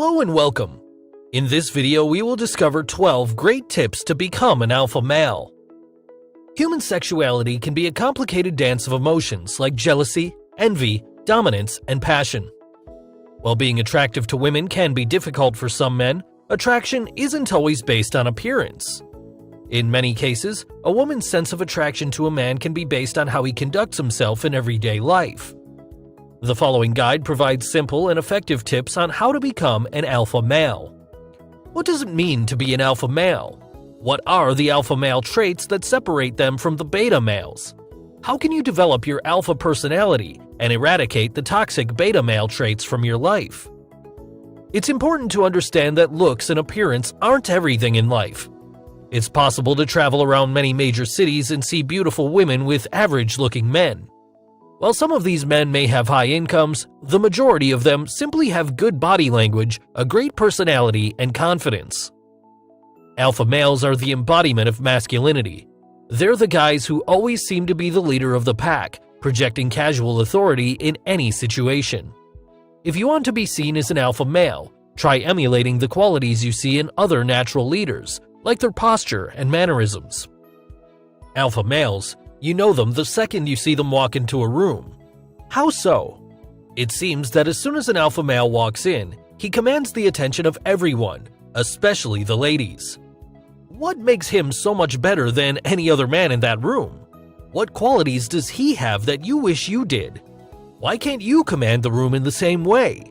Hello and welcome. In this video, we will discover 12 great tips to become an alpha male. Human sexuality can be a complicated dance of emotions like jealousy, envy, dominance, and passion. While being attractive to women can be difficult for some men, attraction isn't always based on appearance. In many cases, a woman's sense of attraction to a man can be based on how he conducts himself in everyday life. The following guide provides simple and effective tips on how to become an alpha male. What does it mean to be an alpha male? What are the alpha male traits that separate them from the beta males? How can you develop your alpha personality and eradicate the toxic beta male traits from your life? It's important to understand that looks and appearance aren't everything in life. It's possible to travel around many major cities and see beautiful women with average-looking men. While some of these men may have high incomes, the majority of them simply have good body language, a great personality, and confidence. Alpha males are the embodiment of masculinity. They're the guys who always seem to be the leader of the pack, projecting casual authority in any situation. If you want to be seen as an alpha male, try emulating the qualities you see in other natural leaders, like their posture and mannerisms. Alpha males, you know them the second you see them walk into a room. How so? It seems that as soon as an alpha male walks in, he commands the attention of everyone, especially the ladies. What makes him so much better than any other man in that room? What qualities does he have that you wish you did? Why can't you command the room in the same way?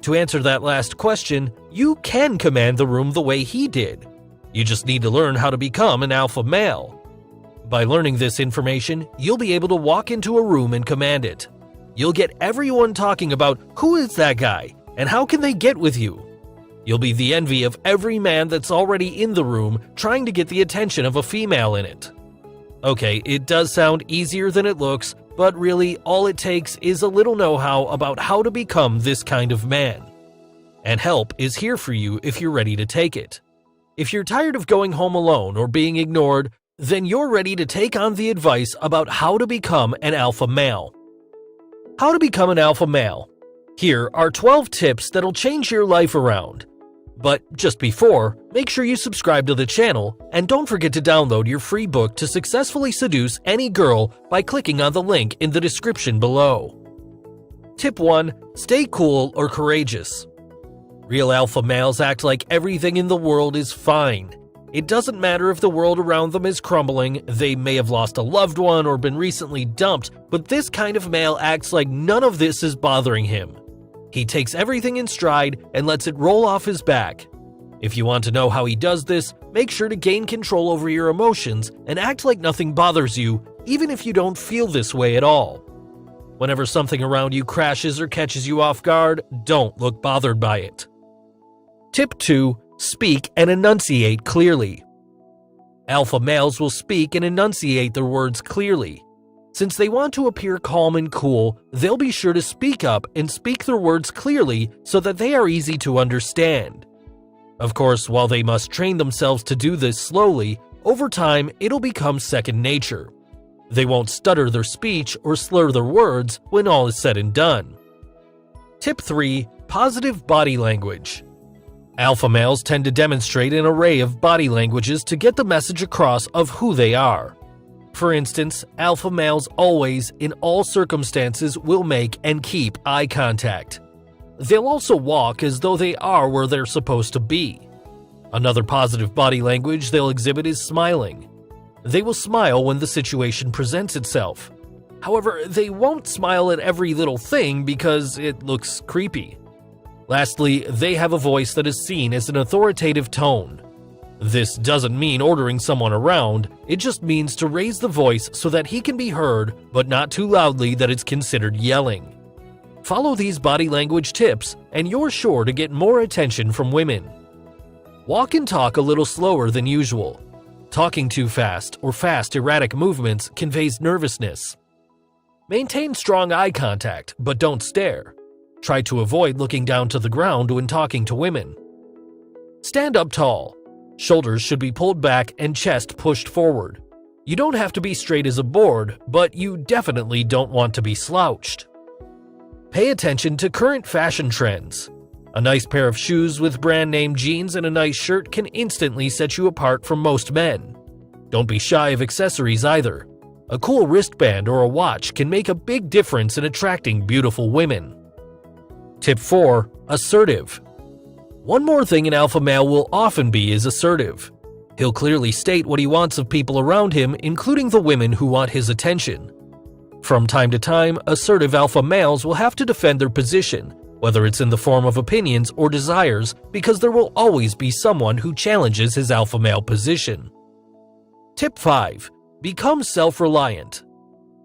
To answer that last question, you can command the room the way he did. You just need to learn how to become an alpha male. By learning this information, you'll be able to walk into a room and command it. You'll get everyone talking about who is that guy and how can they get with you. You'll be the envy of every man that's already in the room trying to get the attention of a female in it. Okay, it does sound easier than it looks, but really all it takes is a little know-how about how to become this kind of man. And help is here for you if you're ready to take it. If you're tired of going home alone or being ignored, then you're ready to take on the advice about how to become an alpha male. How to become an alpha male. Here are 12 tips that'll change your life around. But just before, make sure you subscribe to the channel and don't forget to download your free book to successfully seduce any girl by clicking on the link in the description below. Tip 1. Stay cool or courageous. Real alpha males act like everything in the world is fine. It doesn't matter if the world around them is crumbling, they may have lost a loved one or been recently dumped, but this kind of male acts like none of this is bothering him. He takes everything in stride and lets it roll off his back. If you want to know how he does this, make sure to gain control over your emotions and act like nothing bothers you, even if you don't feel this way at all. Whenever something around you crashes or catches you off guard, don't look bothered by it. Tip 2. Speak and enunciate clearly. Alpha males will speak and enunciate their words clearly. Since they want to appear calm and cool, they'll be sure to speak up and speak their words clearly so that they are easy to understand. Of course, while they must train themselves to do this slowly, over time it'll become second nature. They won't stutter their speech or slur their words when all is said and done. Tip 3. Positive body language. Alpha males tend to demonstrate an array of body languages to get the message across of who they are. For instance, alpha males always, in all circumstances, will make and keep eye contact. They'll also walk as though they are where they're supposed to be. Another positive body language they'll exhibit is smiling. They will smile when the situation presents itself. However, they won't smile at every little thing because it looks creepy. Lastly, they have a voice that is seen as an authoritative tone. This doesn't mean ordering someone around, it just means to raise the voice so that he can be heard, but not too loudly that it's considered yelling. Follow these body language tips, and you're sure to get more attention from women. Walk and talk a little slower than usual. Talking too fast or fast, erratic movements conveys nervousness. Maintain strong eye contact, but don't stare. Try to avoid looking down to the ground when talking to women. Stand up tall. Shoulders should be pulled back and chest pushed forward. You don't have to be straight as a board, but you definitely don't want to be slouched. Pay attention to current fashion trends. A nice pair of shoes with brand name jeans and a nice shirt can instantly set you apart from most men. Don't be shy of accessories either. A cool wristband or a watch can make a big difference in attracting beautiful women. Tip 4. Assertive. One more thing an alpha male will often be is assertive. He'll clearly state what he wants of people around him, including the women who want his attention. From time to time, assertive alpha males will have to defend their position, whether it's in the form of opinions or desires, because there will always be someone who challenges his alpha male position. Tip 5. Become self-reliant.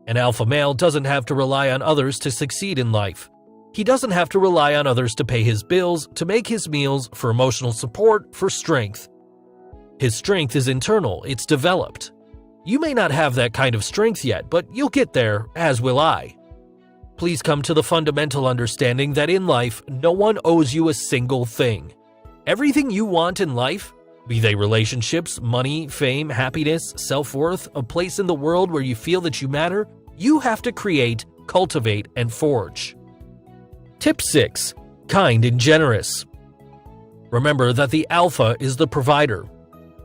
An alpha male doesn't have to rely on others to succeed in life. He doesn't have to rely on others to pay his bills, to make his meals, for emotional support, for strength. His strength is internal, it's developed. You may not have that kind of strength yet, but you'll get there, as will I. Please come to the fundamental understanding that in life, no one owes you a single thing. Everything you want in life, be they relationships, money, fame, happiness, self-worth, a place in the world where you feel that you matter, you have to create, cultivate, and forge. Tip 6. Kind and generous. Remember that the alpha is the provider.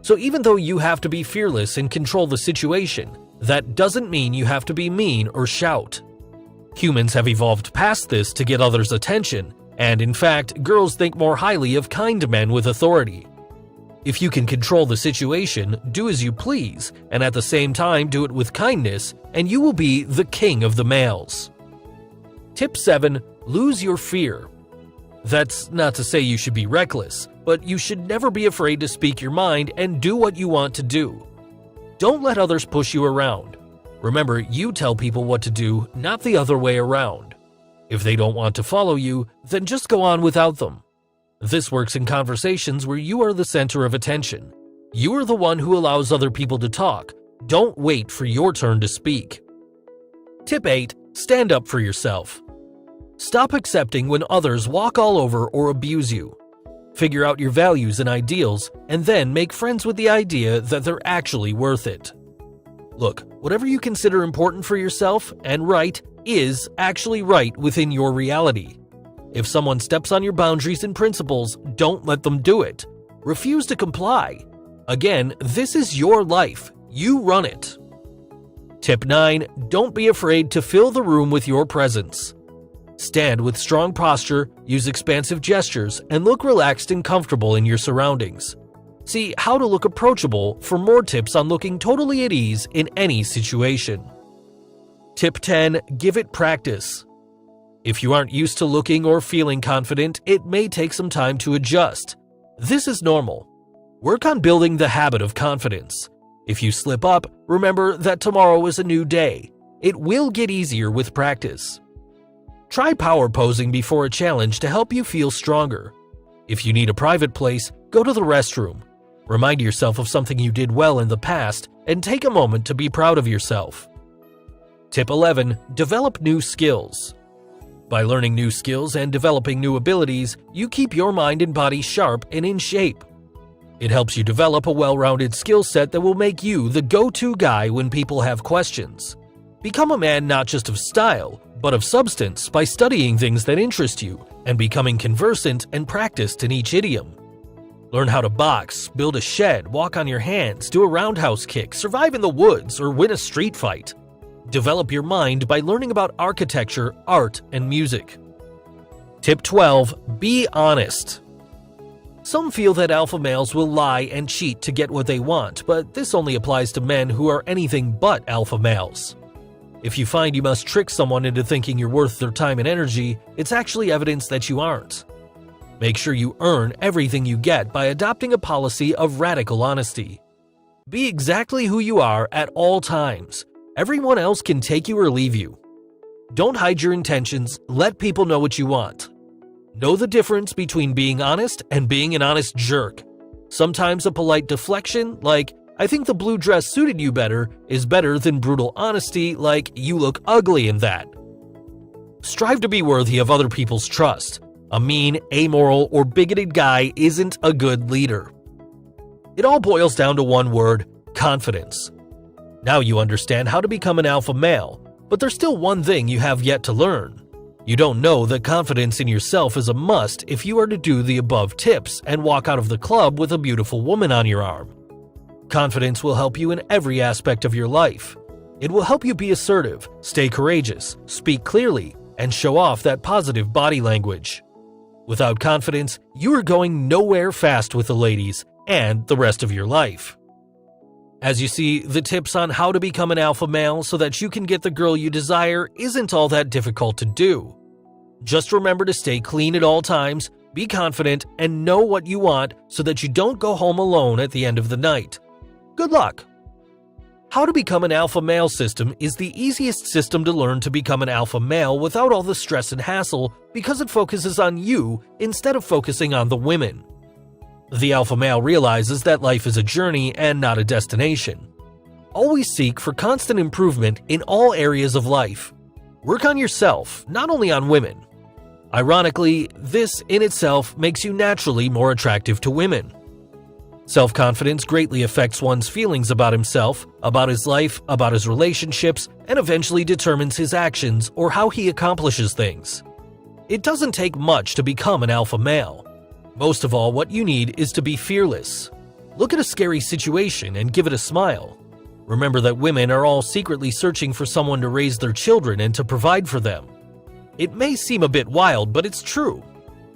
So even though you have to be fearless and control the situation, that doesn't mean you have to be mean or shout. Humans have evolved past this to get others' attention, and in fact, girls think more highly of kind men with authority. If you can control the situation, do as you please, and at the same time do it with kindness, and you will be the king of the males. Tip 7. Lose your fear. That's not to say you should be reckless, but you should never be afraid to speak your mind and do what you want to do. Don't let others push you around. Remember, you tell people what to do, not the other way around. If they don't want to follow you, then just go on without them. This works in conversations where you are the center of attention. You are the one who allows other people to talk. Don't wait for your turn to speak. Tip 8. Stand up for yourself. Stop accepting when others walk all over or abuse you. Figure out your values and ideals, and then make friends with the idea that they're actually worth it. Look, whatever you consider important for yourself and right is actually right within your reality. If someone steps on your boundaries and principles, don't let them do it. Refuse to comply. Again, this is your life. You run it. Tip 9. Don't be afraid to fill the room with your presence. Stand with strong posture, use expansive gestures, and look relaxed and comfortable in your surroundings. See how to look approachable for more tips on looking totally at ease in any situation. Tip 10. Give it practice. If you aren't used to looking or feeling confident, it may take some time to adjust. This is normal. Work on building the habit of confidence. If you slip up, remember that tomorrow is a new day. It will get easier with practice. Try power posing before a challenge to help you feel stronger. If you need a private place, go to the restroom. Remind yourself of something you did well in the past and take a moment to be proud of yourself. Tip 11. Develop new skills. By learning new skills and developing new abilities, you keep your mind and body sharp and in shape. It helps you develop a well-rounded skill set that will make you the go-to guy when people have questions. Become a man not just of style, but of substance by studying things that interest you and becoming conversant and practiced in each idiom. Learn how to box, build a shed, walk on your hands, do a roundhouse kick, survive in the woods, or win a street fight. Develop your mind by learning about architecture, art, and music. Tip 12. Be honest. Some feel that alpha males will lie and cheat to get what they want, but this only applies to men who are anything but alpha males. If you find you must trick someone into thinking you're worth their time and energy, it's actually evidence that you aren't. Make sure you earn everything you get by adopting a policy of radical honesty. Be exactly who you are at all times. Everyone else can take you or leave you. Don't hide your intentions, let people know what you want. Know the difference between being honest and being an honest jerk. Sometimes a polite deflection, like, "I think the blue dress suited you better," is better than brutal honesty, like, "You look ugly in that." Strive to be worthy of other people's trust. A mean, amoral, or bigoted guy isn't a good leader. It all boils down to one word: confidence. Now you understand how to become an alpha male, but there's still one thing you have yet to learn. You don't know that confidence in yourself is a must if you are to do the above tips and walk out of the club with a beautiful woman on your arm. Confidence will help you in every aspect of your life. It will help you be assertive, stay courageous, speak clearly, and show off that positive body language. Without confidence, you are going nowhere fast with the ladies and the rest of your life. As you see, the tips on how to become an alpha male so that you can get the girl you desire isn't all that difficult to do. Just remember to stay clean at all times, be confident, and know what you want so that you don't go home alone at the end of the night. Good luck! How to become an alpha male system is the easiest system to learn to become an alpha male without all the stress and hassle because it focuses on you instead of focusing on the women. The alpha male realizes that life is a journey and not a destination. Always seek for constant improvement in all areas of life. Work on yourself, not only on women. Ironically, this in itself makes you naturally more attractive to women. Self-confidence greatly affects one's feelings about himself, about his life, about his relationships, and eventually determines his actions or how he accomplishes things. It doesn't take much to become an alpha male. Most of all, what you need is to be fearless. Look at a scary situation and give it a smile. Remember that women are all secretly searching for someone to raise their children and to provide for them. It may seem a bit wild, but it's true.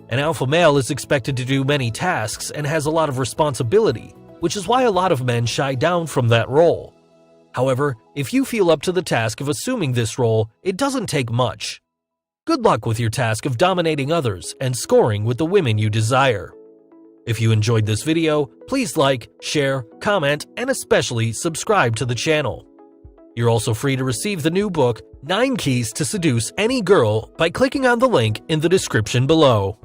An alpha male is expected to do many tasks and has a lot of responsibility, which is why a lot of men shy down from that role. However, if you feel up to the task of assuming this role, it doesn't take much. Good luck with your task of dominating others and scoring with the women you desire. If you enjoyed this video, please like, share, comment, and especially subscribe to the channel. You're also free to receive the new book, 9 Keys to Seduce Any Girl, by clicking on the link in the description below.